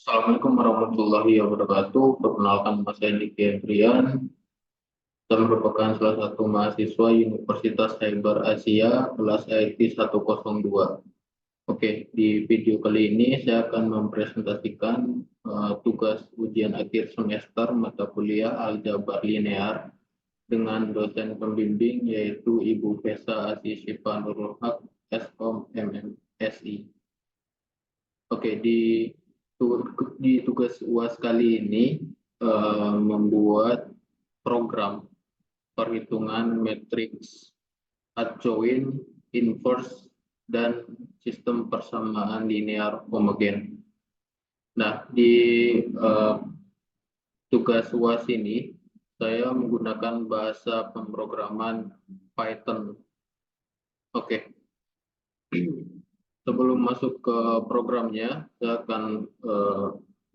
Assalamualaikum warahmatullahi wabarakatuh. Perkenalkan, nama saya Diki Adrian. Saya merupakan salah satu mahasiswa Universitas Cyber Asia kelas IT 102. Oke, di video kali ini saya akan mempresentasikan tugas ujian akhir semester mata kuliah Aljabar Linear dengan dosen pembimbing yaitu Ibu Fesa Aziz Syifa Nurul Haq, SKOM MMSI. Oke, di tugas UAS kali ini membuat program perhitungan matriks adjoint, inverse, dan sistem persamaan linear homogen. Nah, di tugas UAS ini saya menggunakan bahasa pemrograman Python. Oke. Sebelum masuk ke programnya, saya akan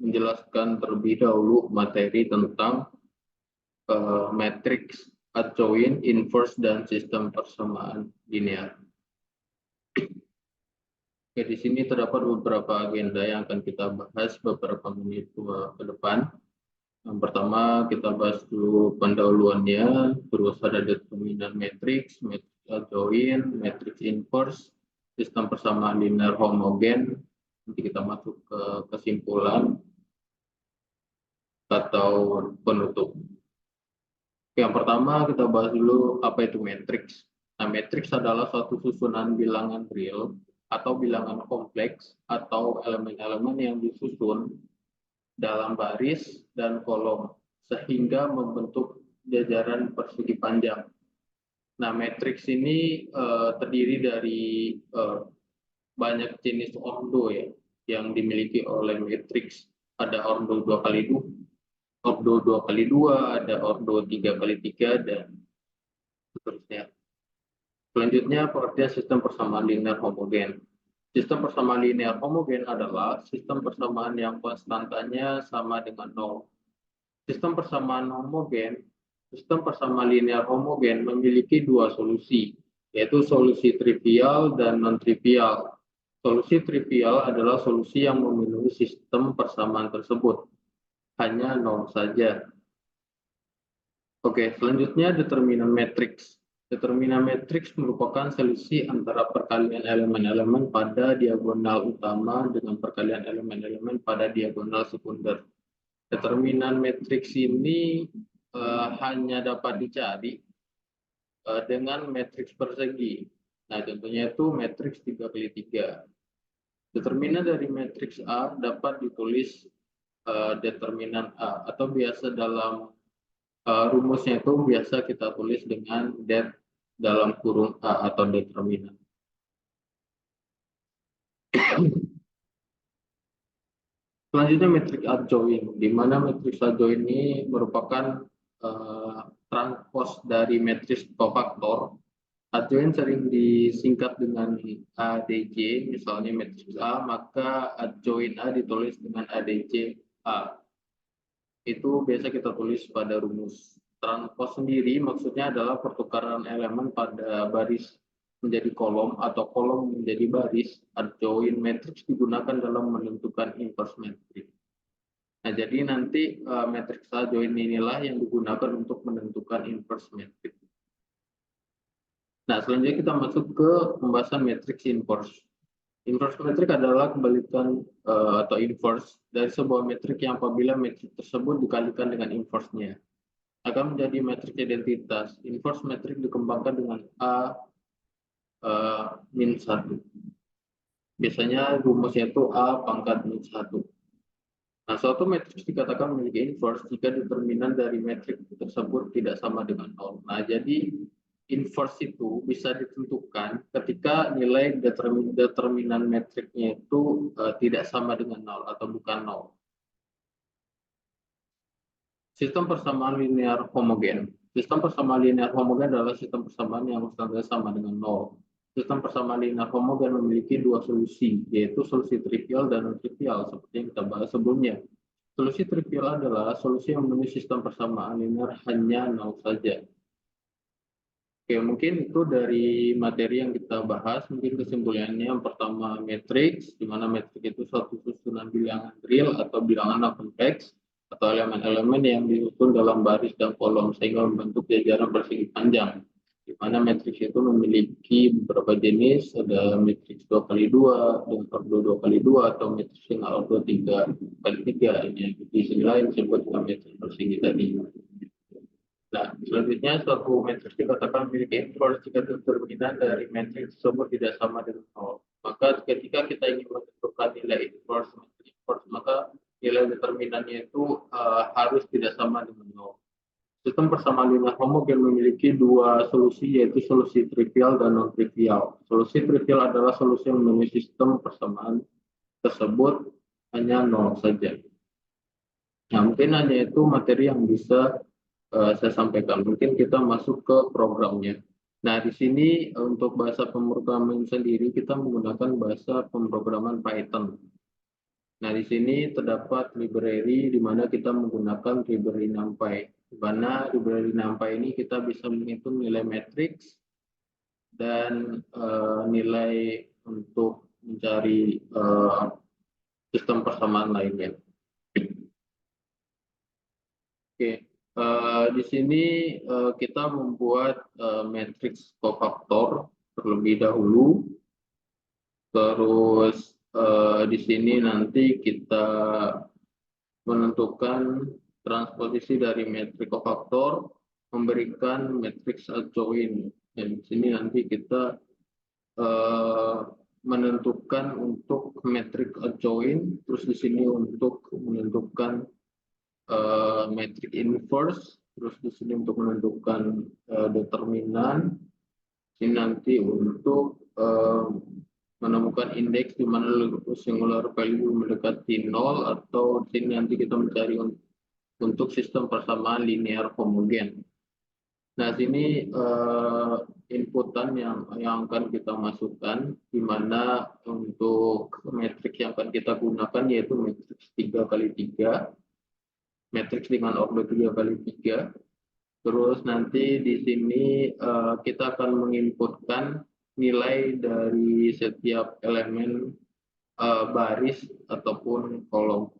menjelaskan terlebih dahulu materi tentang matriks adjoint, inverse, dan sistem persamaan linear. Oke, di sini terdapat beberapa agenda yang akan kita bahas beberapa menit ke depan. Yang pertama, kita bahas dulu pendahuluannya, terus ada determinan matriks, matriks adjoint, matriks inverse, sistem persamaan linear homogen. Nanti kita masuk ke kesimpulan atau penutup. Yang pertama kita bahas dulu apa itu matriks. Nah, matriks adalah suatu susunan bilangan real atau bilangan kompleks atau elemen-elemen yang disusun dalam baris dan kolom sehingga membentuk jajaran persegi panjang. Nah, matriks ini terdiri dari banyak jenis ordo ya yang dimiliki oleh matriks. Ada ordo 2x2, ordo 2x2, ada ordo 3x3 dan seterusnya. Selanjutnya pengertian sistem persamaan linear homogen. Sistem persamaan linear homogen adalah sistem persamaan yang konstantanya sama dengan 0. Sistem persamaan linear homogen memiliki dua solusi, yaitu solusi trivial dan non-trivial. Solusi trivial adalah solusi yang memenuhi sistem persamaan tersebut, hanya 0 saja. Oke, selanjutnya determinan matriks. Determinan matriks merupakan selisih antara perkalian elemen-elemen pada diagonal utama dengan perkalian elemen-elemen pada diagonal sekunder. Determinan matriks ini hanya dapat dicari dengan matriks persegi. Nah, contohnya itu matriks 3x3. Determinan dari matriks A dapat ditulis determinan A, atau biasa dalam rumusnya itu biasa kita tulis dengan det dalam kurung A atau determinan. Selanjutnya matriks adjoint, di mana matriks adjoint ini merupakan transpos dari matriks kofaktor. Adjoint sering disingkat dengan ADJ, misalnya matriks A, maka adjoint A ditulis dengan ADJ A. Itu biasa kita tulis pada rumus. Transpos sendiri maksudnya adalah pertukaran elemen pada baris menjadi kolom atau kolom menjadi baris. Adjoint matrix digunakan dalam menentukan inverse matrix. Nah, jadi nanti matrix adjoint inilah yang digunakan untuk menentukan inverse matrix. Nah, selanjutnya kita masuk ke pembahasan matrix inverse. Inverse matrix adalah kebalikan atau inverse dari sebuah metrik yang apabila metrik tersebut dikalikan dengan inverse-nya akan menjadi metrik identitas. Inverse metrik dikembangkan dengan A min 1. Biasanya rumusnya itu A pangkat min 1. Nah, suatu matriks dikatakan memiliki inverse jika determinan dari metrik tersebut tidak sama dengan 0. Nah, jadi inverse itu bisa ditentukan ketika nilai determinan metriknya itu tidak sama dengan 0 atau bukan 0. Sistem persamaan linear homogen. Sistem persamaan linear homogen adalah sistem persamaan yang konstannya sama dengan 0. Sistem persamaan linear homogen memiliki dua solusi, yaitu solusi trivial dan non-trivial, seperti yang kita bahas sebelumnya. Solusi trivial adalah solusi yang memenuhi sistem persamaan linear hanya 0 saja. Oke, mungkin itu dari materi yang kita bahas. Mungkin kesimpulannya yang pertama matriks, di mana matriks itu suatu susunan bilangan real atau bilangan kompleks atau elemen-elemen yang disusun dalam baris dan kolom sehingga membentuk jajaran persegi panjang, di mana matriks itu memiliki beberapa jenis, ada matriks 2x2, dengan ordo 2x2, atau matriks yang ordo 3x3. Ini istilah yang disebut matriks persegi tadi. Nah, selanjutnya suatu matriks dikatakan memiliki inverse jika determinan dari matriks tersebut tidak sama dengan 0. Maka ketika kita ingin menentukan nilai inverse, maka nilai determinannya itu harus tidak sama dengan 0. Sistem persamaan linear homogen memiliki dua solusi, yaitu solusi trivial dan non-trivial. Solusi trivial adalah solusi yang memenuhi sistem persamaan tersebut hanya 0 saja. Nah, mungkin hanya itu materi yang bisa saya sampaikan. Mungkin kita masuk ke programnya. Nah, di sini untuk bahasa pemrograman sendiri kita menggunakan bahasa pemrograman Python. Nah, di sini terdapat library di mana kita menggunakan library NumPy. Di mana library NumPy ini kita bisa menghitung nilai matriks dan nilai untuk mencari sistem persamaan lainnya. Oke. Di sini kita membuat matriks cofactor terlebih dahulu. Terus di sini nanti kita menentukan transposisi dari matriks cofactor memberikan matriks adjoint. Dan di sini nanti kita menentukan untuk matriks adjoint, terus di sini untuk menentukan matriks inverse, terus di sini untuk menentukan determinan, ini nanti untuk menemukan indeks di mana singular value mendekati 0, atau di sini nanti kita mencari untuk sistem persamaan linear homogen. Nah, sini inputan yang akan kita masukkan, di mana untuk matriks yang akan kita gunakan yaitu matriks 3x3. Matriks dengan ordo 3x3. Terus nanti di sini kita akan menginputkan nilai dari setiap elemen baris ataupun kolom.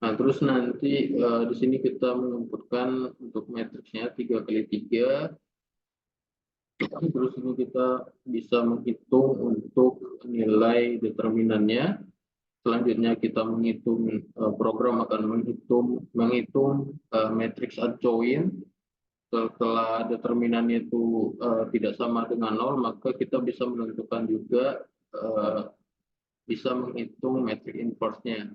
Nah, terus nanti di sini kita menginputkan untuk matriksnya 3x3. Terus ini kita bisa menghitung untuk nilai determinannya. Selanjutnya kita menghitung, program akan menghitung matriks adjoint. Setelah determinannya itu tidak sama dengan 0, maka kita bisa menentukan juga bisa menghitung matriks inverse-nya.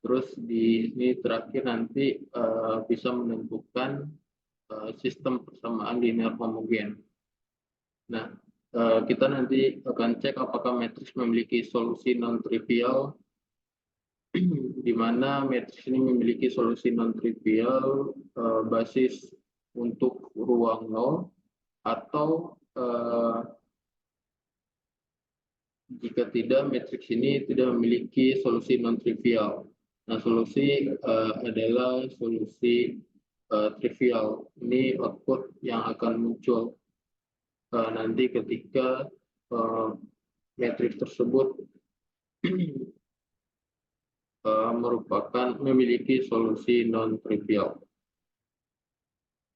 Terus di sini terakhir nanti bisa menentukan sistem persamaan linear homogen. Nah, kita nanti akan cek apakah matriks memiliki solusi non-trivial, di mana matriks ini memiliki solusi non-trivial basis untuk ruang 0, atau jika tidak, matriks ini tidak memiliki solusi non-trivial. Nah, solusi adalah solusi trivial. Ini output yang akan muncul nanti ketika matriks tersebut memiliki solusi non-trivial.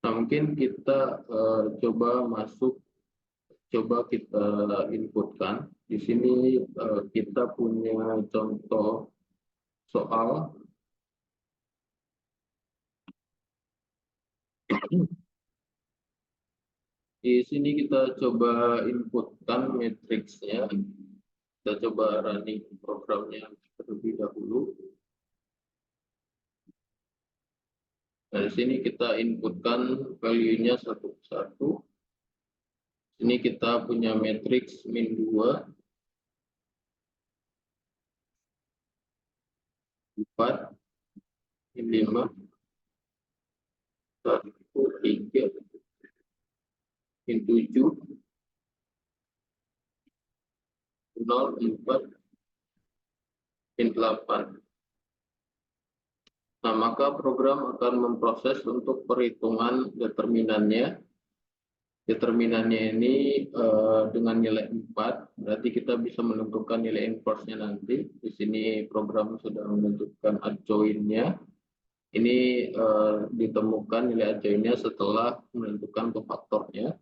Nah, mungkin kita coba kita inputkan. Di sini kita punya contoh soal. Di sini kita coba inputkan matriksnya. Kita coba running programnya terlebih dahulu. Nah, di sini kita inputkan value-nya satu persatu. Ini kita punya matriks min 2, 4, min 5, 1, 3, min 7, 0, 4, min 8. Nah, maka program akan memproses untuk perhitungan determinannya. Determinannya ini dengan nilai 4, Berarti kita bisa menentukan nilai inverse-nya nanti. Di sini program sudah menentukan adjoint-nya. Ini ditemukan nilai adjoint-nya setelah menentukan kofaktornya.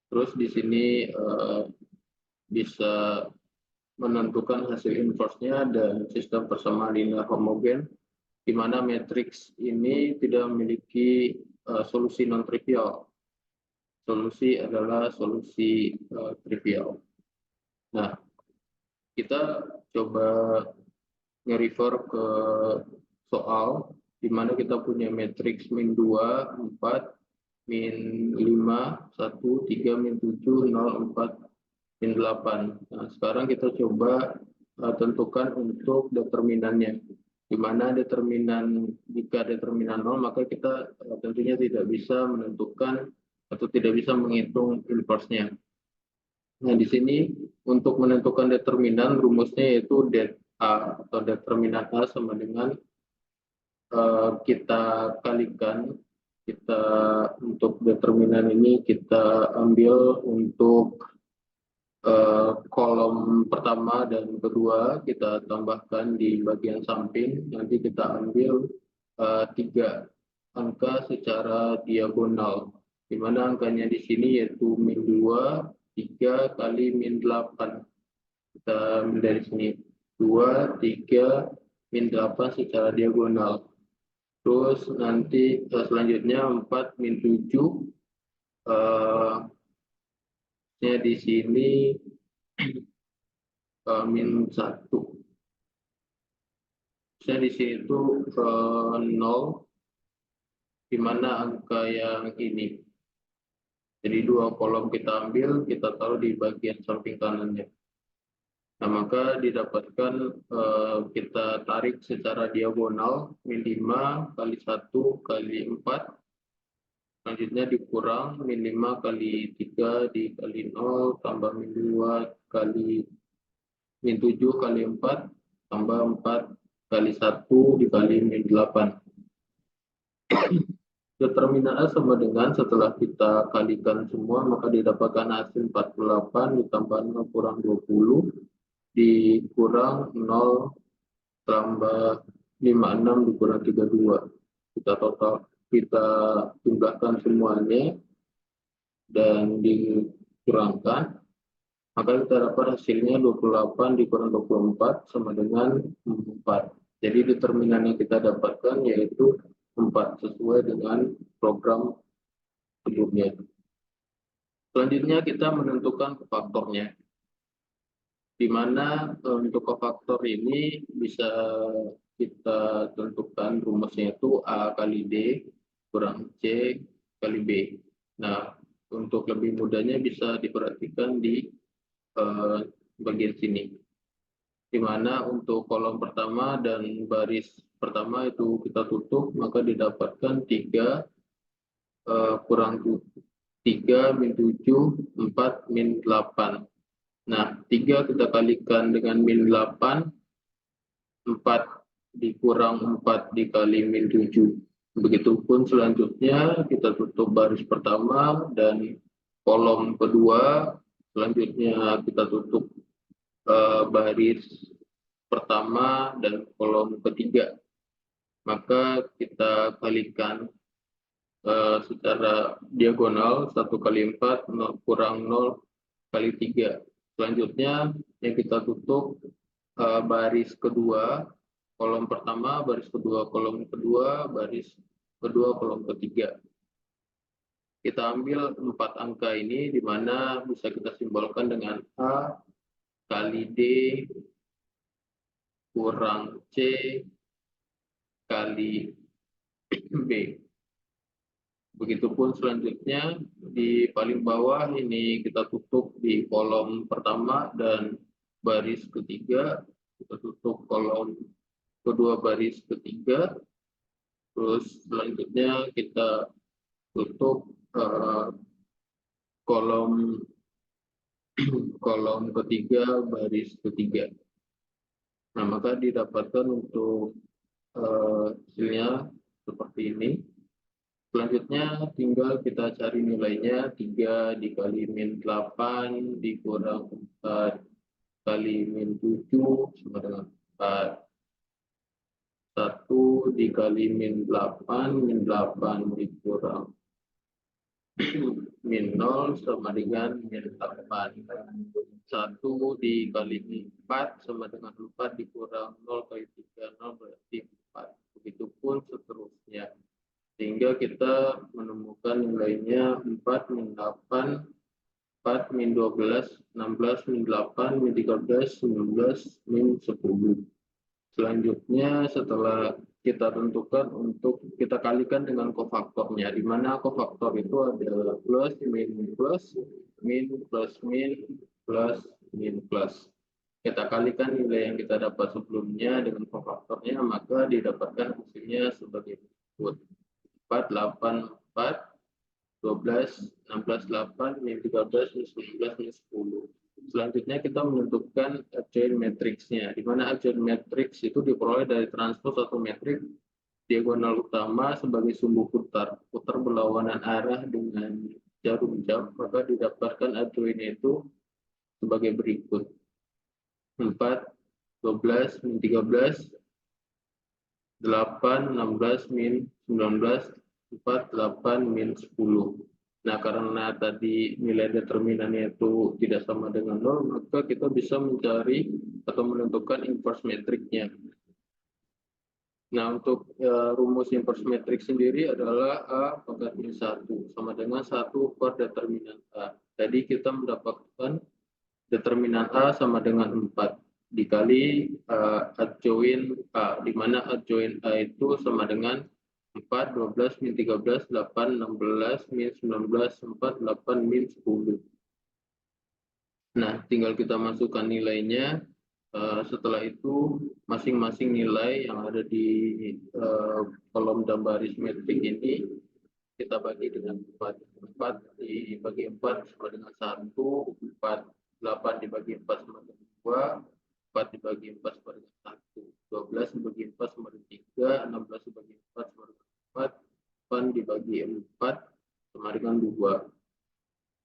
Terus di sini bisa menentukan hasil inverse-nya dan sistem persamaan linear homogen, di mana matriks ini tidak memiliki solusi non-trivial. Solusi adalah solusi trivial. Nah, kita coba nge-refer ke soal di mana kita punya matriks min 2, 4, min 5, 1, 3, min 7, 0, 4, min 8. Nah, sekarang kita coba tentukan untuk determinannya. Di mana determinan, jika determinan 0, maka kita tentunya tidak bisa menentukan atau tidak bisa menghitung inverse-nya. Nah, di sini untuk menentukan determinan rumusnya yaitu det A atau determinan A sama dengan kita kalikan, kita untuk determinan ini kita ambil untuk kolom pertama dan kedua, kita tambahkan di bagian samping, nanti kita ambil 3 angka secara diagonal, di mana angkanya di sini yaitu min 2, 3 kali min 8. Kita ambil dari sini 2, 3, min 8 secara diagonal. Terus nanti selanjutnya 4 min 7 di sini min 1. Saya di sini itu 0, di mana angka yang ini. Jadi 2 kolom kita ambil, kita taruh di bagian samping kanannya. Nah, maka didapatkan kita tarik secara diagonal min 5 kali 1 kali 4. Selanjutnya dikurang min 5 kali 3 dikali 0 tambah min 2 kali min 7 kali 4 tambah 4 kali 1 dikali min 8. Determinan A sama dengan setelah kita kalikan semua maka didapatkan hasil 48 ditambah 0 kurang 20 dikurang 0 tambah 56 dikurang 32. Kita jumlahkan semuanya dan dikurangkan, maka kita dapat hasilnya 28 dikurang 24 sama dengan 4. Jadi determinan yang kita dapatkan yaitu 4 sesuai dengan program sebelumnya. Selanjutnya kita menentukan kofaktornya, di mana untuk kofaktor ini bisa kita tentukan rumusnya itu A kali D kurang C kali B. Nah, untuk lebih mudahnya bisa diperhatikan di bagian sini, di mana untuk kolom pertama dan baris pertama itu kita tutup, maka didapatkan 3 kurang 3 min 7, 4 min 8. Nah, 3 kita kalikan dengan min 8, 4 dikurang 4 dikali min 7. Begitupun selanjutnya kita tutup baris pertama dan kolom kedua, selanjutnya kita tutup baris pertama dan kolom ketiga. Maka kita kalikan secara diagonal 1 kali 4 0 kurang 0 kali 3. Selanjutnya yang kita tutup baris kedua, kolom pertama, baris kedua, kolom kedua, baris kedua, kolom ketiga. Kita ambil 4 angka ini, di mana bisa kita simbolkan dengan A kali D kurang C kali B. Begitupun selanjutnya di paling bawah ini kita tutup di kolom pertama dan baris ketiga, kita tutup kolom kedua baris ketiga, terus selanjutnya kita tutup kolom kolom ketiga baris ketiga. Nah, maka didapatkan untuk hasilnya seperti ini. Selanjutnya tinggal kita cari nilainya, 3 dikali min 8 dikurang 4 kali min 7 sama dengan 4. 1 dikali min 8 dikurang min 0 sama dengan min 8. 1 dikali min 4 sama dengan 4 dikurang 0 kali 3, 0 berarti 4. Begitupun seterusnya. Sehingga kita menemukan nilainya 4 min 8, 4 min 12, 16 min 8, min 13, 19, min 10. Selanjutnya setelah kita tentukan untuk kita kalikan dengan kofaktornya, di mana kofaktor itu adalah plus, min, plus, min, plus, min, plus, min, plus. Kita kalikan nilai yang kita dapat sebelumnya dengan kofaktornya, maka didapatkan hasilnya sebagai berikut. 4, 8, 4, 12, 16, 8, min 13, min 19, min 10. Selanjutnya kita menentukan adjoint matriksnya, di mana adjoint matriks itu diperoleh dari transpose atau metrik diagonal utama sebagai sumbu putar berlawanan arah dengan jarum jam, maka didapatkan adjointnya itu sebagai berikut. 4, 12, min 13, 8, 16, min 19, 4, 8, min 10. Nah, karena tadi nilai determinannya itu tidak sama dengan 0, maka kita bisa mencari atau menentukan inverse matriknya. Nah, untuk rumus inverse matrik sendiri adalah A pangkat min 1 sama dengan 1 per determinan A. Jadi kita mendapatkan determinan A sama dengan 4 dikali adjoint A, di mana adjoint A itu sama dengan 4, 12, min 13, 8, 16, min 19, 4, 8, min 10. Nah, tinggal kita masukkan nilainya. Setelah itu, masing-masing nilai yang ada di kolom dan baris metrik ini, kita bagi dengan 4. 4 dibagi 4 sama dengan 1, 4, 8 dibagi 4 sama dengan 2, 4 dibagi 4 sama dengan 1, 12 dibagi 4 sama dengan 3, 16 dibagi 4 sama dengan 4, 8 dibagi 4 sama dengan 2.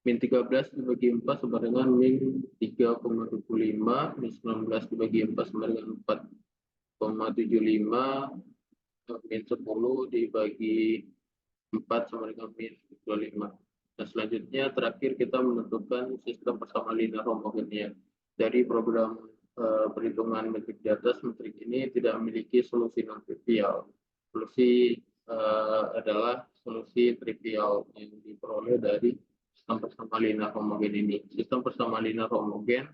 Min 13 dibagi 4 sama dengan min 3,25, min 19 dibagi 4 sama dengan 4,75, min 10 dibagi 4 sama dengan min 25. Nah, selanjutnya terakhir kita menentukan sistem persamaan linear homogennya. Dari program perhitungan metrik di atas, metrik ini tidak memiliki solusi non trivial. Solusi adalah solusi trivial yang diperoleh dari sistem persamaan linear homogen ini. Sistem persamaan linear homogen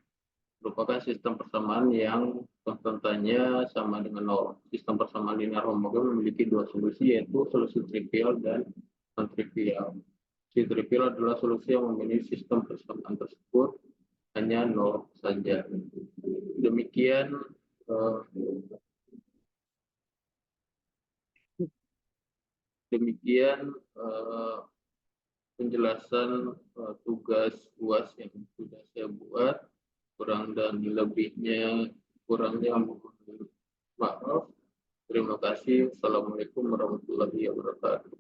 merupakan sistem persamaan yang konstantanya sama dengan 0. Sistem persamaan linear homogen memiliki dua solusi, yaitu solusi trivial dan non-trivial. Solusi trivial adalah solusi yang memiliki sistem persamaan tersebut hanya 0 saja. Demikian penjelasan tugas UAS yang sudah saya buat. Kurang dan lebihnya mohon maaf. Terima kasih. Assalamualaikum warahmatullahi wabarakatuh.